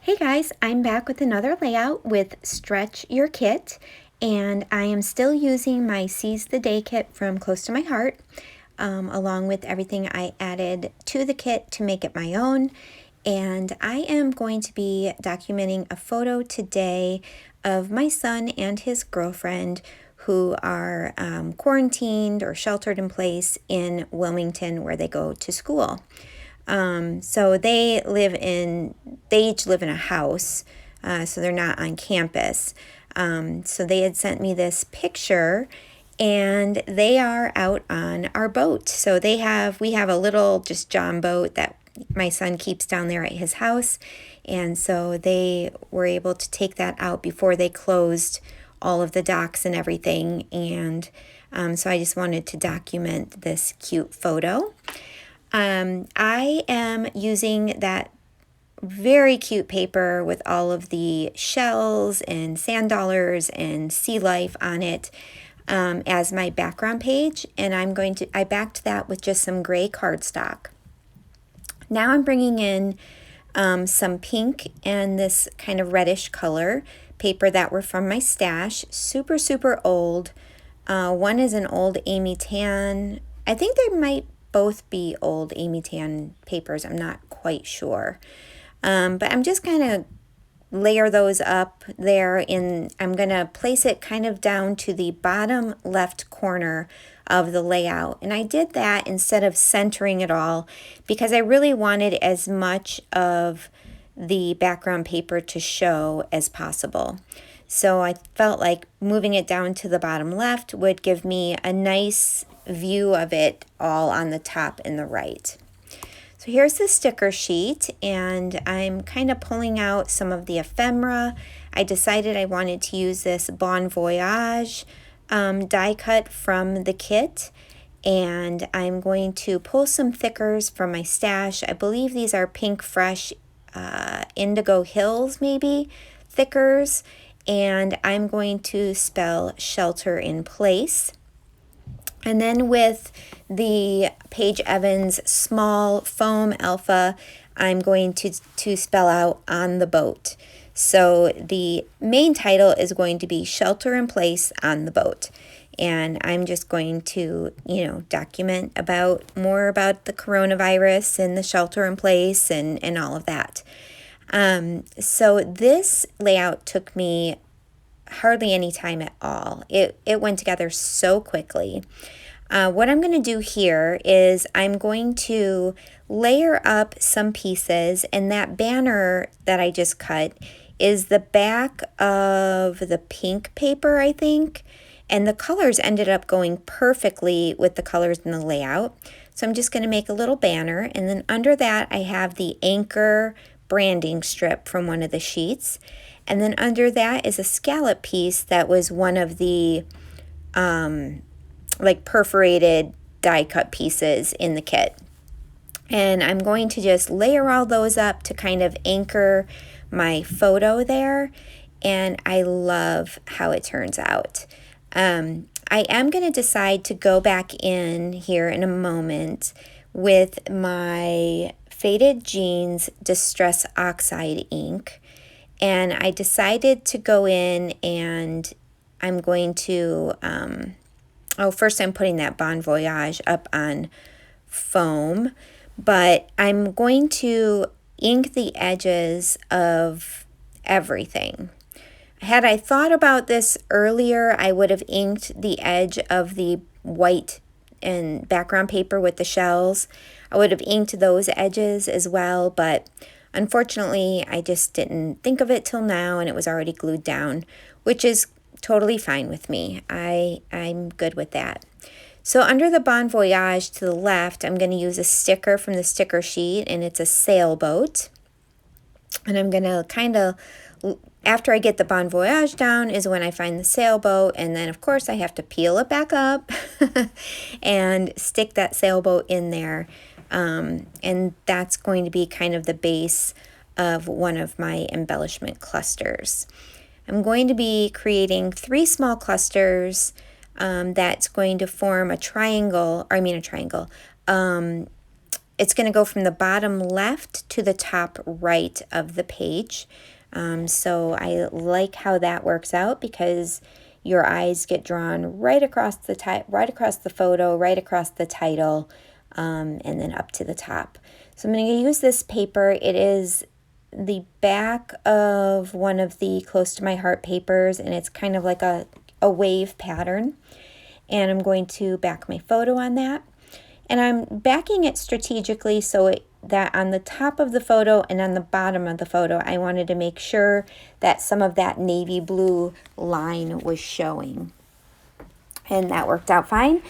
Hey guys, I'm back with another layout with Stretch Your Kit, and I am still using my Seize the Day kit from Close to My Heart, along with everything I added to the kit to make it my own. And I am going to be documenting a photo today of my son and his girlfriend who are quarantined or sheltered in place in Wilmington where they go to school. So they each live in a house, so they're not on campus. So they had sent me this picture, and they are out on our boat. So we have a little just John boat that my son keeps down there at his house, and so they were able to take that out before they closed all of the docks and everything. And so I just wanted to document this cute photo. I am using that very cute paper with all of the shells and sand dollars and sea life on it as my background page, and I backed that with just some gray cardstock. Now I'm bringing in some pink and this kind of reddish color paper that were from my stash, super old. One is an old Amy Tan. I think they might both be old Amy Tan papers. I'm not quite sure. But I'm just going to layer those up there, and I'm going to place it kind of down to the bottom left corner of the layout. And I did that instead of centering it all because I really wanted as much of the background paper to show as possible. So I felt like moving it down to the bottom left would give me a nice view of it all on the top and the right. So here's the sticker sheet, and I'm kind of pulling out some of the ephemera. I decided I wanted to use this Bon Voyage die cut from the kit, and I'm going to pull some thickers from my stash. I believe these are Pink Fresh Indigo Hills maybe thickers, and I'm going to spell shelter in place. And then with the Paige Evans small foam alpha, I'm going to spell out on the boat. So the main title is going to be Shelter in Place on the Boat. And I'm just going to, document more about the coronavirus and the shelter in place and all of that. So this layout took me hardly any time at all. It went together so quickly. What I'm going to do here is I'm going to layer up some pieces, and that banner that I just cut is the back of the pink paper, I think, and the colors ended up going perfectly with the colors in the layout. So I'm just going to make a little banner, and then under that I have the anchor branding strip from one of the sheets. And then under that is a scallop piece that was one of the perforated die cut pieces in the kit. And I'm going to just layer all those up to kind of anchor my photo there. And I love how it turns out. I am going to decide to go back in here in a moment with my Faded Jeans Distress Oxide ink. And I decided to go in and I'm going to, first I'm putting that Bon Voyage up on foam, but I'm going to ink the edges of everything. Had I thought about this earlier, I would have inked the edge of the white and background paper with the shells. I would have inked those edges as well, but unfortunately, I just didn't think of it till now, and it was already glued down, which is totally fine with me. I'm good with that. So under the Bon Voyage to the left, I'm going to use a sticker from the sticker sheet, and it's a sailboat. And I'm going to kind of, after I get the Bon Voyage down is when I find the sailboat, and then of course I have to peel it back up and stick that sailboat in there. And that's going to be kind of the base of one of my embellishment clusters. I'm going to be creating 3 small clusters that's going to form a it's going to go from the bottom left to the top right of the page. So I like how that works out because your eyes get drawn right across the photo, right across the title, and then up to the top. So I'm going to use this paper. It is the back of one of the Close to My Heart papers, and it's kind of like a wave pattern. And I'm going to back my photo on that. And I'm backing it strategically so that on the top of the photo and on the bottom of the photo, I wanted to make sure that some of that navy blue line was showing. And that worked out fine.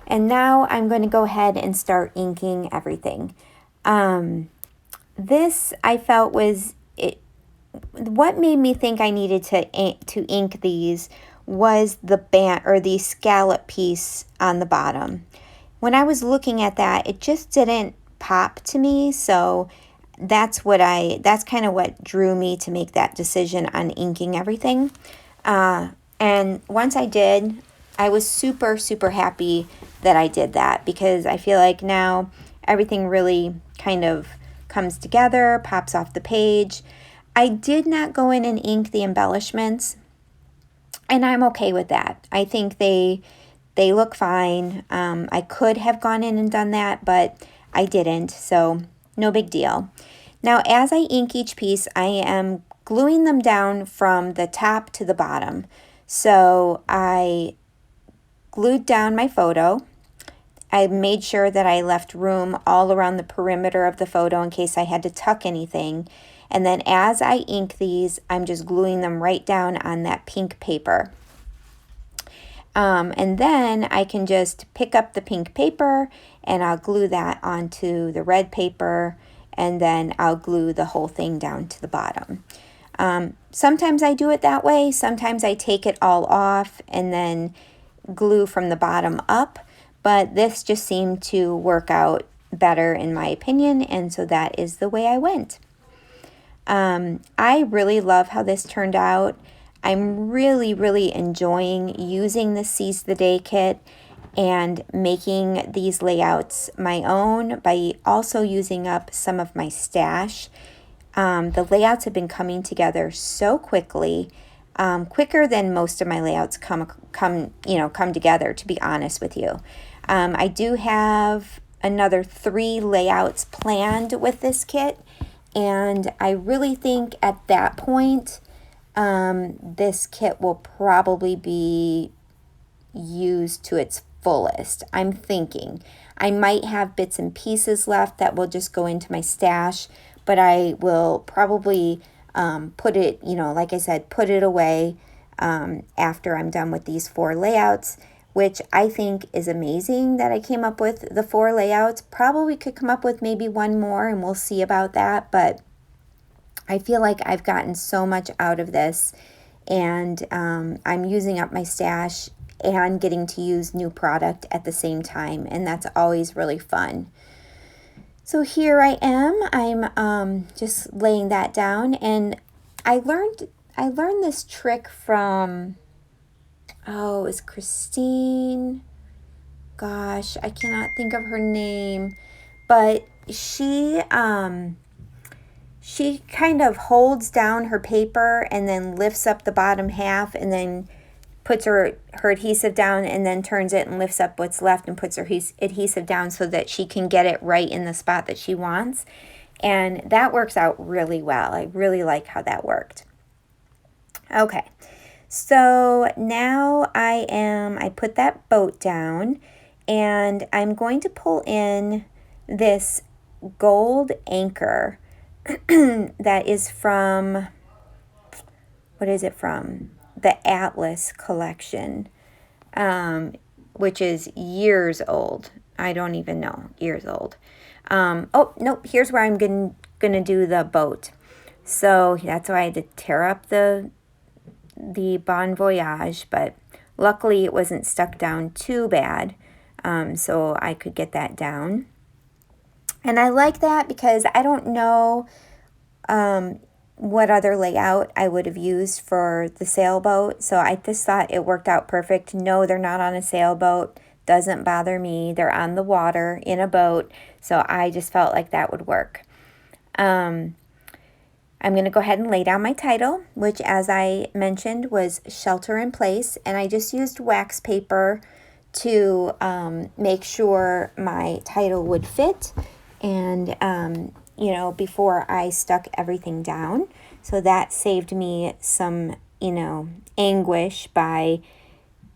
And now I'm going to go ahead and start inking everything. This I felt was it. What made me think I needed to ink these was the band or the scallop piece on the bottom. When I was looking at that, it just didn't pop to me, so that's kind of what drew me to make that decision on inking everything. And once I did, I was super, super happy that I did that because I feel like now everything really kind of comes together, pops off the page. I did not go in and ink the embellishments, and I'm okay with that. I think they look fine. I could have gone in and done that, but I didn't, so no big deal. Now, as I ink each piece, I am gluing them down from the top to the bottom. So I glued down my photo. I made sure that I left room all around the perimeter of the photo in case I had to tuck anything. And then as I ink these, I'm just gluing them right down on that pink paper. And then I can just pick up the pink paper and I'll glue that onto the red paper, and then I'll glue the whole thing down to the bottom. Sometimes I do it that way. Sometimes I take it all off and then glue from the bottom up, but this just seemed to work out better in my opinion, and so that is the way I went. I really love how this turned out. I'm really, really enjoying using the Seize the Day kit and making these layouts my own by also using up some of my stash. The layouts have been coming together so quickly, quicker than most of my layouts come together, to be honest with you. I do have another 3 layouts planned with this kit, and I really think at that point, this kit will probably be used to its fullest. I'm thinking I might have bits and pieces left that will just go into my stash, but I will probably put it, like I said, put it away after I'm done with these 4 layouts, which I think is amazing that I came up with the 4 layouts. Probably could come up with maybe one more, and we'll see about that, but I feel like I've gotten so much out of this, and I'm using up my stash and getting to use new product at the same time, and that's always really fun. So here I am. I'm just laying that down, and I learned this trick from, it's Christine. Gosh, I cannot think of her name, but she kind of holds down her paper and then lifts up the bottom half and then puts her adhesive down and then turns it and lifts up what's left and puts her adhesive down so that she can get it right in the spot that she wants. And that works out really well. I really like how that worked. Okay, so now I put that boat down, and I'm going to pull in this gold anchor that is from, what is it from? The Atlas collection, which is years old. I don't even know, years old. Oh, nope, here's where I'm gonna do the boat. So that's why I had to tear up the Bon Voyage, but luckily it wasn't stuck down too bad, so I could get that down. And I like that because I don't know what other layout I would have used for the sailboat. So I just thought it worked out perfect. No, they're not on a sailboat. doesn't bother me. They're on the water in a boat, so I just felt like that would work. I'm going to go ahead and lay down my title, which, as I mentioned, was Shelter in Place, and I just used wax paper to make sure my title would fit, and you know, before I stuck everything down. So that saved me some, you know, anguish by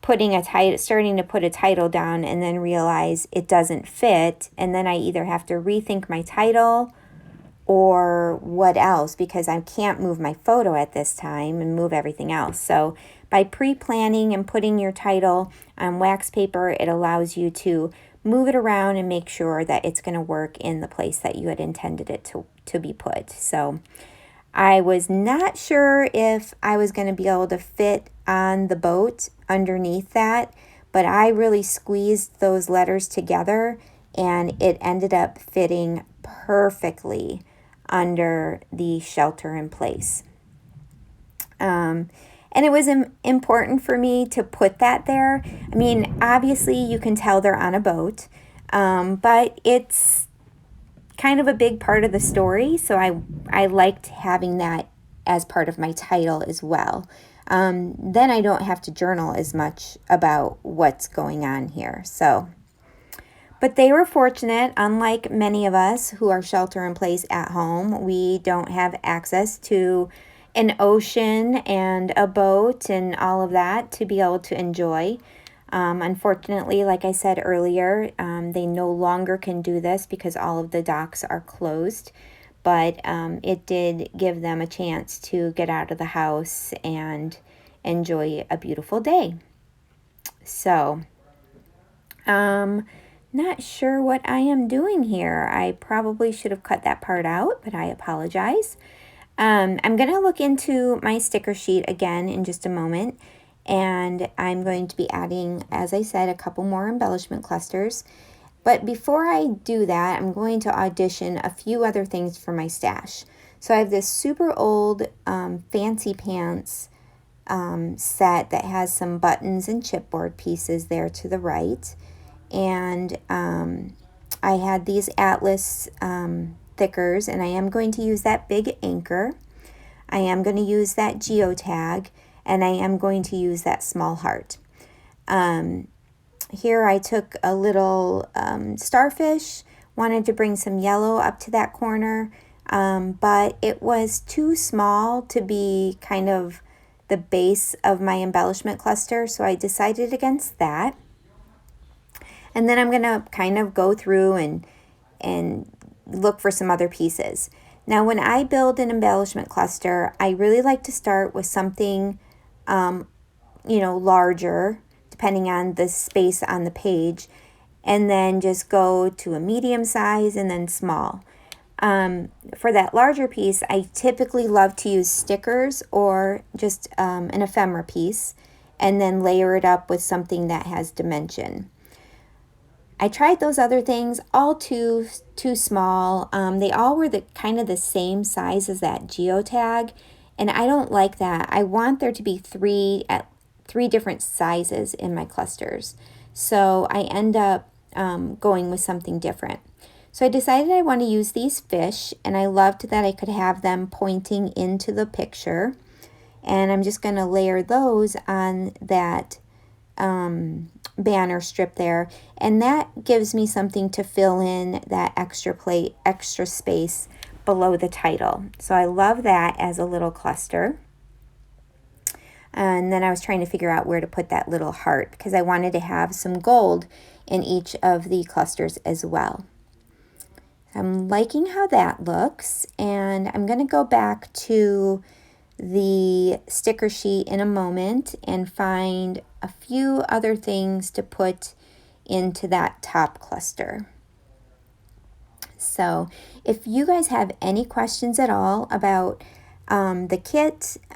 putting a title, starting to put a title down and then realize it doesn't fit, and then I either have to rethink my title or what else, because I can't move my photo at this time and move everything else. So by pre-planning and putting your title on wax paper, it allows you to move it around and make sure that it's going to work in the place that you had intended it to be put. So I was not sure if I was going to be able to fit on the boat underneath that, but I really squeezed those letters together and it ended up fitting perfectly under the Shelter in Place. And it was important for me to put that there. I mean, obviously you can tell they're on a boat, but it's kind of a big part of the story, so I liked having that as part of my title as well. Then I don't have to journal as much about what's going on here. So, but they were fortunate. Unlike many of us who are shelter in place at home, we don't have access to an ocean and a boat and all of that to be able to enjoy. Unfortunately, like I said earlier, they no longer can do this because all of the docks are closed, but it did give them a chance to get out of the house and enjoy a beautiful day. So, not sure what I am doing here. I probably should have cut that part out, but I apologize. I'm going to look into my sticker sheet again in just a moment. And I'm going to be adding, as I said, a couple more embellishment clusters. But before I do that, I'm going to audition a few other things for my stash. So I have this super old fancy pants set that has some buttons and chipboard pieces there to the right. And I had these Atlas thickers, and I am going to use that big anchor. I am going to use that geotag, and I am going to use that small heart. Here I took a little starfish, wanted to bring some yellow up to that corner, but it was too small to be kind of the base of my embellishment cluster, so I decided against that. And then I'm going to kind of go through and look for some other pieces. Now, when I build an embellishment cluster, I really like to start with something larger, depending on the space on the page, and then just go to a medium size and then small. For that larger piece, I typically love to use stickers or just an ephemera piece, and then layer it up with something that has dimension. I tried those other things, all too small. They all were kind of the same size as that geotag, and I don't like that. I want there to be three different sizes in my clusters. So I end up going with something different. So I decided I want to use these fish, and I loved that I could have them pointing into the picture. And I'm just going to layer those on that banner strip there, and that gives me something to fill in that extra space below the title. So I love that as a little cluster. And then I was trying to figure out where to put that little heart because I wanted to have some gold in each of the clusters as well. I'm liking how that looks, and I'm going to go back to the sticker sheet in a moment and find a few other things to put into that top cluster. So if you guys have any questions at all about the kit, if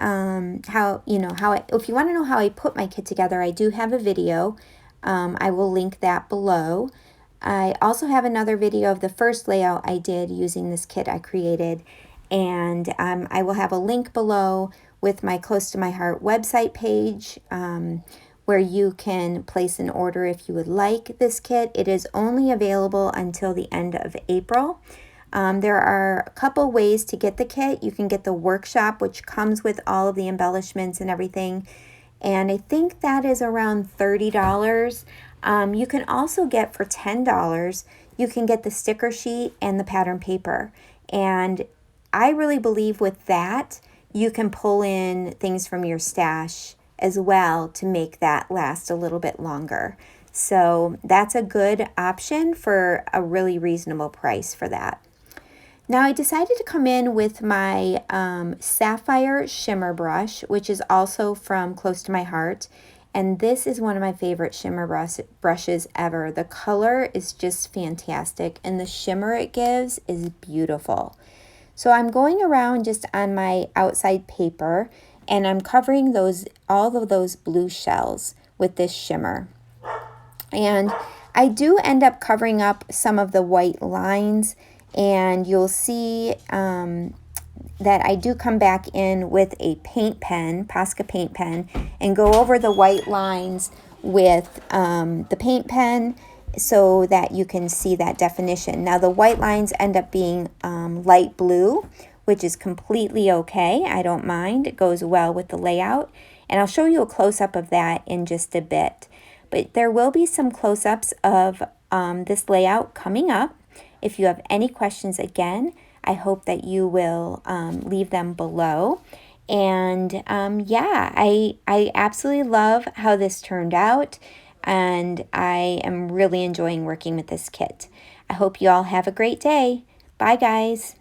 you want to know how I put my kit together, I do have a video. I will link that below. I also have another video of the first layout I did using this kit I created, and I will have a link below with my Close to My Heart website page, where you can place an order if you would like this kit. It is only available until the end of April. There are a couple ways to get the kit. You can get the workshop, which comes with all of the embellishments and everything, and I think that is around $30. You can also get for $10, you can get the sticker sheet and the pattern paper. And I really believe with that, you can pull in things from your stash as well to make that last a little bit longer. So that's a good option for a really reasonable price for that. Now I decided to come in with my Sapphire Shimmer Brush, which is also from Close to My Heart. And this is one of my favorite shimmer brushes ever. The color is just fantastic, and the shimmer it gives is beautiful. So I'm going around just on my outside paper, and I'm covering all of those blue shells with this shimmer. And I do end up covering up some of the white lines, and you'll see that I do come back in with a paint pen, Posca paint pen, and go over the white lines with the paint pen so that you can see that definition. Now the white lines end up being light blue, which is completely okay. I don't mind. It goes well with the layout. And I'll show you a close-up of that in just a bit. But there will be some close-ups of this layout coming up. If you have any questions, again, I hope that you will leave them below. And yeah, I absolutely love how this turned out, and I am really enjoying working with this kit. I hope you all have a great day. Bye, guys.